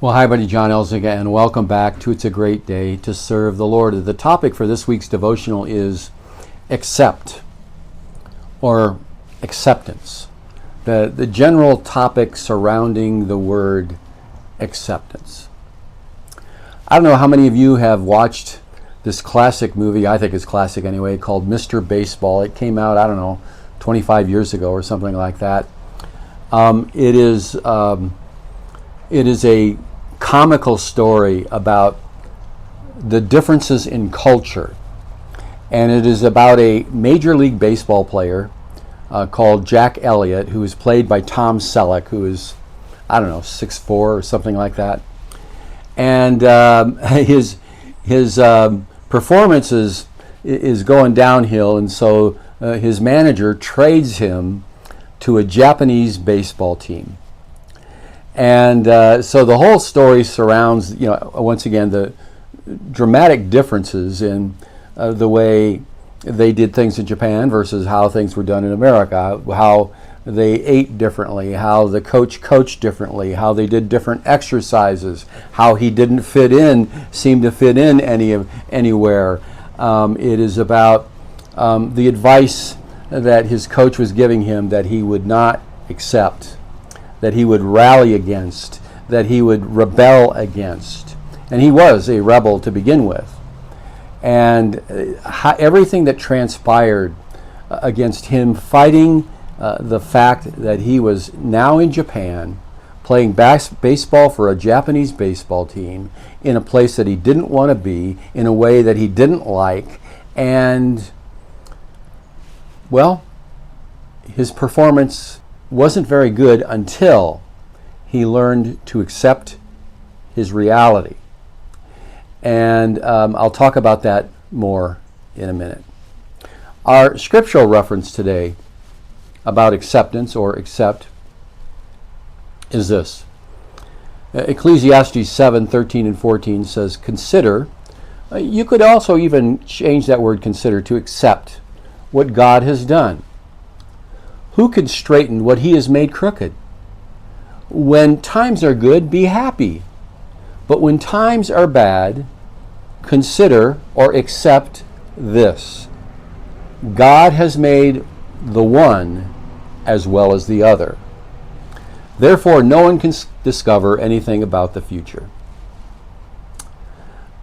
Well, hi, buddy. John Elziga, and welcome back to It's a Great Day to Serve the Lord. The topic for this week's devotional is accept or acceptance. The general topic surrounding the word acceptance. I don't know how many of you have watched this classic movie, I think it's classic anyway, called Mr. Baseball. It came out, 25 years ago or something like that. It is a comical story about the differences in culture. And it is about a Major League Baseball player called Jack Elliott, who is played by Tom Selleck, who is, 6'4" or something like that. And his performance is going downhill, and so his manager trades him to a Japanese baseball team. And so the whole story surrounds, once again, the dramatic differences in the way they did things in Japan versus how things were done in America, how they ate differently, how the coach coached differently, how they did different exercises, how he didn't seem to fit in anywhere. It is about the advice that his coach was giving him that he would not accept, that he would rally against, that he would rebel against. And he was a rebel to begin with. And everything that transpired against him fighting the fact that he was now in Japan playing baseball for a Japanese baseball team in a place that he didn't want to be, in a way that he didn't like, and, well, his performance wasn't very good until he learned to accept his reality. And I'll talk about that more in a minute. Our scriptural reference today about acceptance or accept is this. Ecclesiastes 7:13 and 14 says, consider. You could also even change that word consider to accept what God has done. Who can straighten what he has made crooked? When times are good, be happy. But when times are bad, consider or accept this. God has made the one as well as the other. Therefore, no one can discover anything about the future.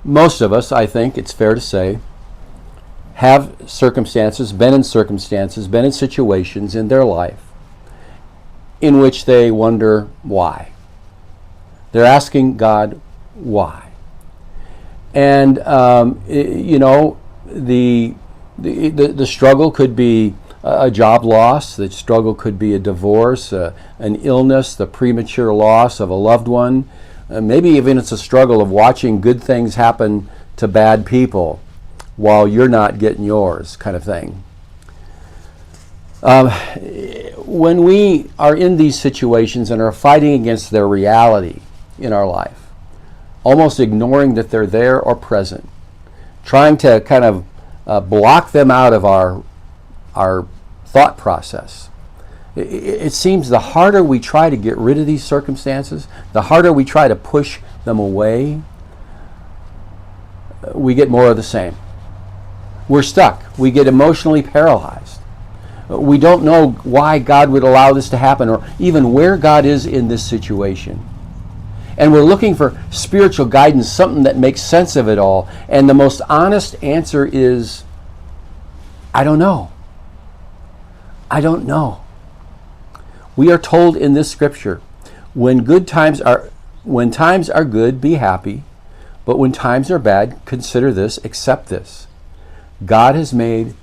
Most of us, I think it's fair to say, have been in situations in their life in which they wonder why. They're asking God why. And, the struggle could be a job loss, the struggle could be a divorce, an illness, the premature loss of a loved one. Maybe even it's a struggle of watching good things happen to bad people while you're not getting yours, kind of thing. When we are in these situations and are fighting against their reality in our life, almost ignoring that they're there or present, trying to kind of block them out of our thought process, it seems the harder we try to get rid of these circumstances, the harder we try to push them away, we get more of the same. We're stuck. We get emotionally paralyzed. We don't know why God would allow this to happen or even where God is in this situation. And we're looking for spiritual guidance, something that makes sense of it all. And the most honest answer is, I don't know. I don't know. We are told in this scripture, when times are good, be happy. But when times are bad, consider this, accept this. God has made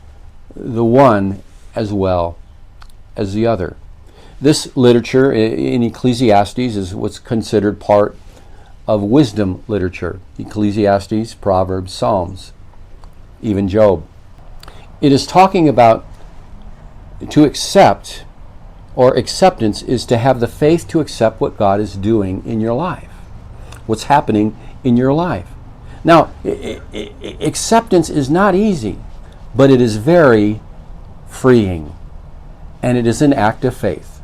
the one as well as the other. This literature in Ecclesiastes is what's considered part of wisdom literature. Ecclesiastes, Proverbs, Psalms, even Job. It is talking about to accept, or acceptance is to have the faith to accept what God is doing in your life, what's happening in your life. Now, acceptance is not easy, but it is very freeing, and it is an act of faith.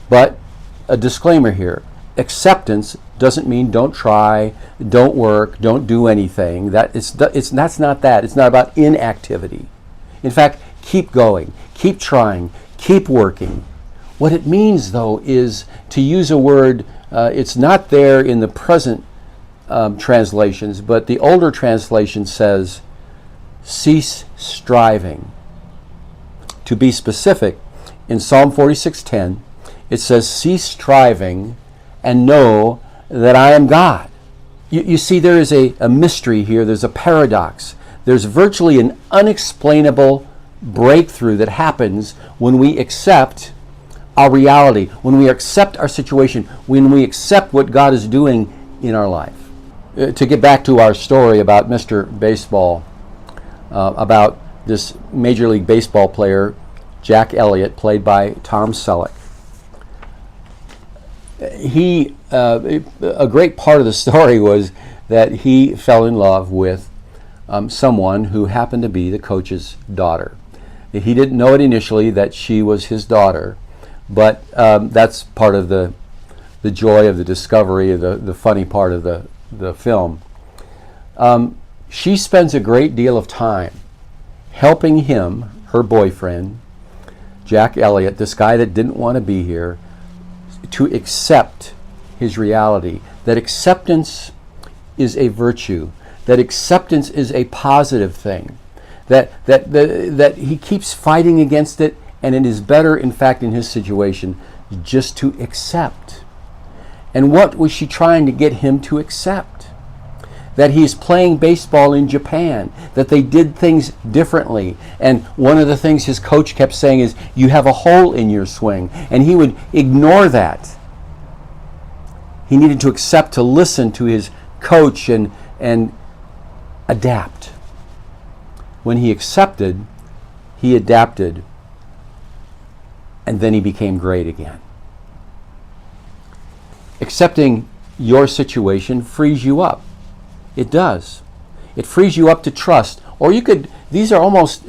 But a disclaimer here, acceptance doesn't mean don't try, don't work, don't do anything. That's not that. It's not about inactivity. In fact, keep going, keep trying, keep working. What it means, though, is to use a word, it's not there in the present translations, but the older translation says, cease striving. To be specific, in Psalm 46:10, it says, cease striving and know that I am God. You see, there is a mystery here. There's a paradox. There's virtually an unexplainable breakthrough that happens when we accept our reality, when we accept our situation, when we accept what God is doing in our life. To get back to our story about Mr. Baseball, about this Major League Baseball player, Jack Elliott, played by Tom Selleck. A great part of the story was that he fell in love with someone who happened to be the coach's daughter. He didn't know it initially that she was his daughter, but that's part of the joy of the discovery, the funny part of the film. She spends a great deal of time helping him, her boyfriend, Jack Elliott, this guy that didn't want to be here, to accept his reality. That acceptance is a virtue. That acceptance is a positive thing. That he keeps fighting against it, and it is better, in fact, in his situation, just to accept. And what was she trying to get him to accept? That he's playing baseball in Japan, that they did things differently. And one of the things his coach kept saying is, you have a hole in your swing. And he would ignore that. He needed to accept, to listen to his coach and adapt. When he accepted, he adapted, and then he became great again. Accepting your situation frees you up. It does. It frees you up to trust. Or you could, these are almost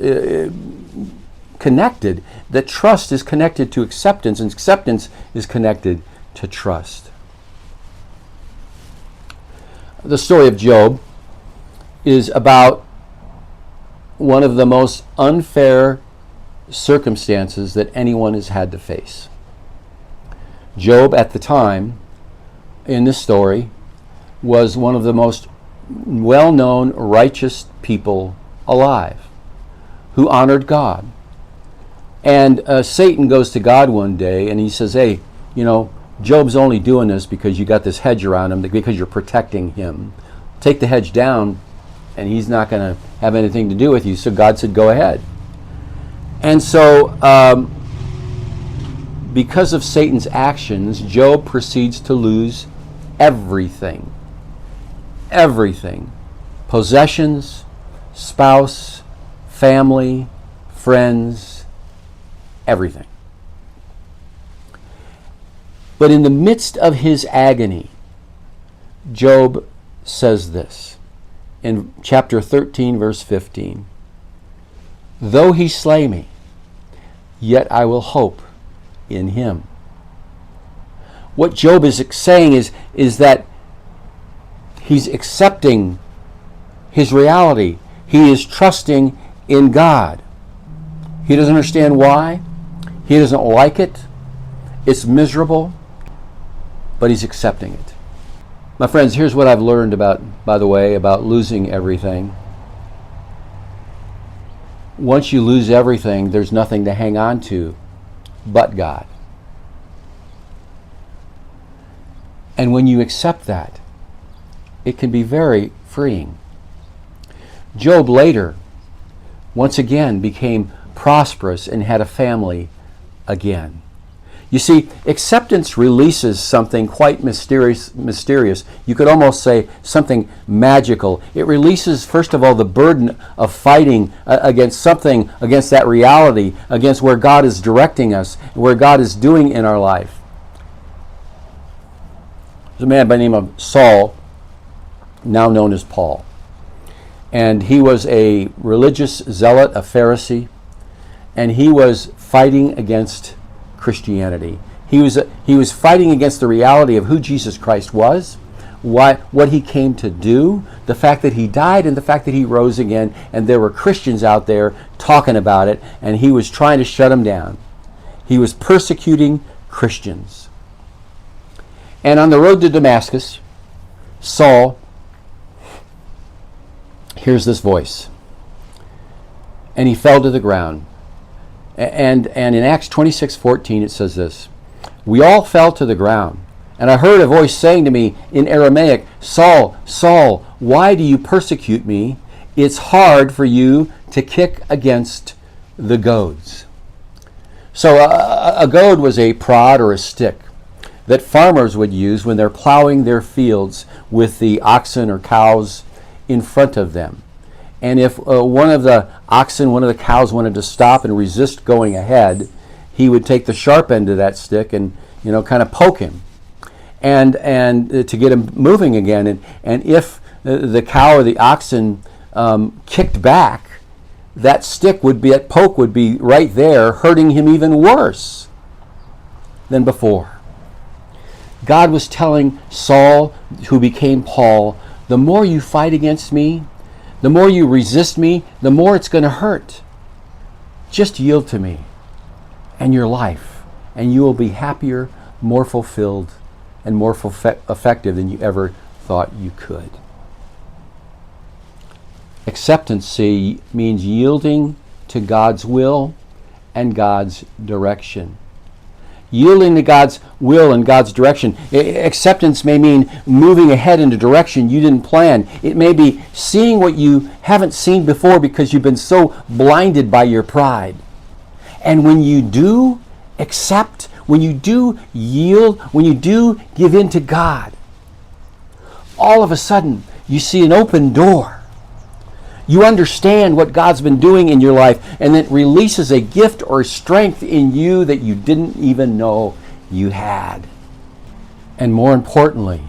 connected, that trust is connected to acceptance, and acceptance is connected to trust. The story of Job is about one of the most unfair circumstances that anyone has had to face. Job, at the time, in this story, was one of the most well-known righteous people alive, who honored God. And Satan goes to God one day and he says, hey, Job's only doing this because you got this hedge around him, because you're protecting him. Take the hedge down and he's not going to have anything to do with you. So God said, go ahead. And so because of Satan's actions, Job proceeds to lose everything. Everything. Possessions, spouse, family, friends, everything. But in the midst of his agony, Job says this in chapter 13, verse 15. Though he slay me, yet I will hope in him. What Job is saying is that he's accepting his reality. He is trusting in God. He doesn't understand why. He doesn't like it. It's miserable, but he's accepting it. My friends, here's what I've learned about losing everything. Once you lose everything, there's nothing to hang on to but God. And when you accept that, it can be very freeing. Job later, once again, became prosperous and had a family again. You see, acceptance releases something quite mysterious. You could almost say something magical. It releases, first of all, the burden of fighting against something, against that reality, against where God is directing us, where God is doing in our life. There's a man by the name of Saul, now known as Paul. And he was a religious zealot, a Pharisee, and he was fighting against Christianity. He was fighting against the reality of who Jesus Christ was, what he came to do, the fact that he died and the fact that he rose again, and there were Christians out there talking about it, and he was trying to shut them down. He was persecuting Christians. And on the road to Damascus, Saul hears this voice, and he fell to the ground. And in Acts 26:14 it says this, "We all fell to the ground, and I heard a voice saying to me in Aramaic, 'Saul, Saul, why do you persecute me? It's hard for you to kick against the goads.'" So a goad was a prod or a stick that farmers would use when they're plowing their fields with the oxen or cows in front of them. And if one of the oxen, one of the cows wanted to stop and resist going ahead, he would take the sharp end of that stick and kind of poke him, and to get him moving again. And if the cow or the oxen kicked back, that poke would be right there, hurting him even worse than before. God was telling Saul, who became Paul, the more you fight against me, the more you resist me, the more it's going to hurt. Just yield to me and your life, and you will be happier, more fulfilled, and more effective than you ever thought you could. Acceptance means yielding to God's will and God's direction. Yielding to God's will and God's direction. Acceptance may mean moving ahead in a direction you didn't plan. It may be seeing what you haven't seen before because you've been so blinded by your pride. And when you do accept, when you do yield, when you do give in to God, all of a sudden you see an open door. You understand what God's been doing in your life, and it releases a gift or strength in you that you didn't even know you had. And more importantly,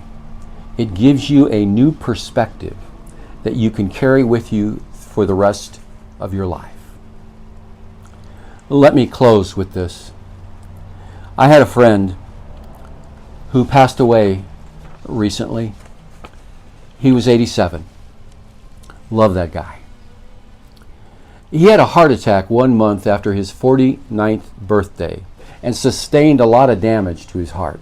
it gives you a new perspective that you can carry with you for the rest of your life. Let me close with this. I had a friend who passed away recently. He was 87. Love that guy. He had a heart attack 1 month after his 49th birthday and sustained a lot of damage to his heart.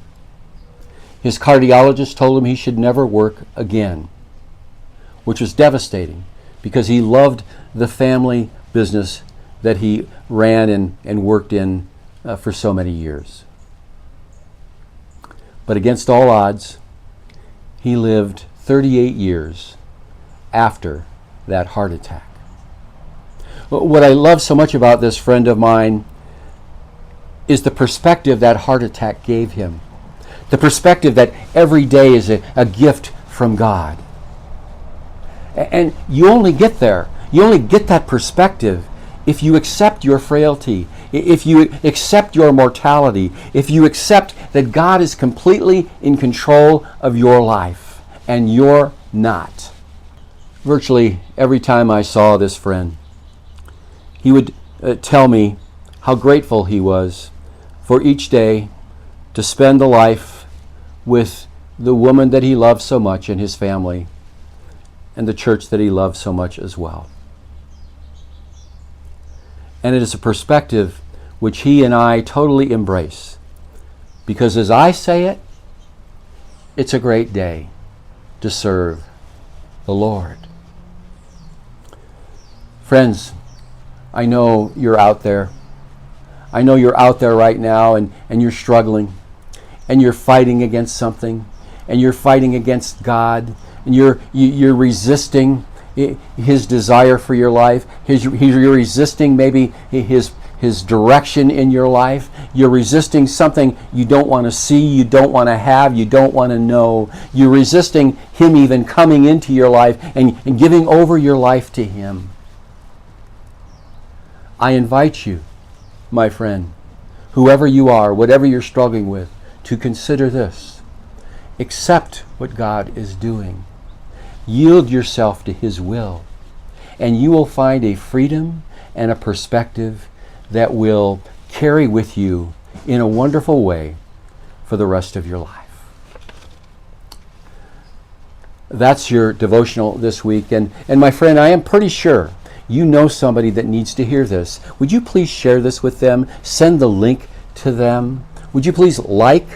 His cardiologist told him he should never work again, which was devastating because he loved the family business that he ran and worked in for so many years. But against all odds, he lived 38 years after that heart attack. What I love so much about this friend of mine is the perspective that heart attack gave him. The perspective that every day is a gift from God. And you only get there. You only get that perspective if you accept your frailty, if you accept your mortality, if you accept that God is completely in control of your life and you're not. Virtually every time I saw this friend, he would tell me how grateful he was for each day to spend the life with the woman that he loved so much and his family and the church that he loved so much as well. And it is a perspective which he and I totally embrace, because as I say it, it's a great day to serve the Lord. Friends, I know you're out there. I know you're out there right now and you're struggling and you're fighting against something and you're fighting against God and you're resisting His desire for your life. You're resisting maybe His direction in your life. You're resisting something you don't want to see, you don't want to have, you don't want to know. You're resisting Him even coming into your life and giving over your life to Him. I invite you, my friend, whoever you are, whatever you're struggling with, to consider this. Accept what God is doing. Yield yourself to His will, and you will find a freedom and a perspective that will carry with you in a wonderful way for the rest of your life. That's your devotional this week. And my friend, I am pretty sure you know somebody that needs to hear this. Would you please share this with them? Send the link to them. Would you please like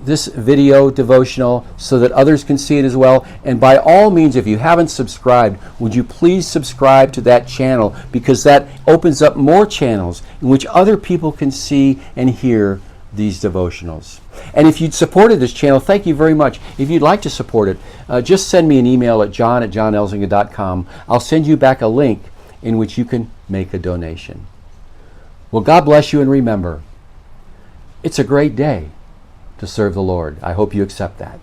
this video devotional so that others can see it as well? And by all means, if you haven't subscribed, would you please subscribe to that channel, because that opens up more channels in which other people can see and hear these devotionals. And if you'd supported this channel, thank you very much. If you'd like to support it, just send me an email at john@johnelzinga.com. I'll send you back a link in which you can make a donation. Well, God bless you, and remember, it's a great day to serve the Lord. I hope you accept that.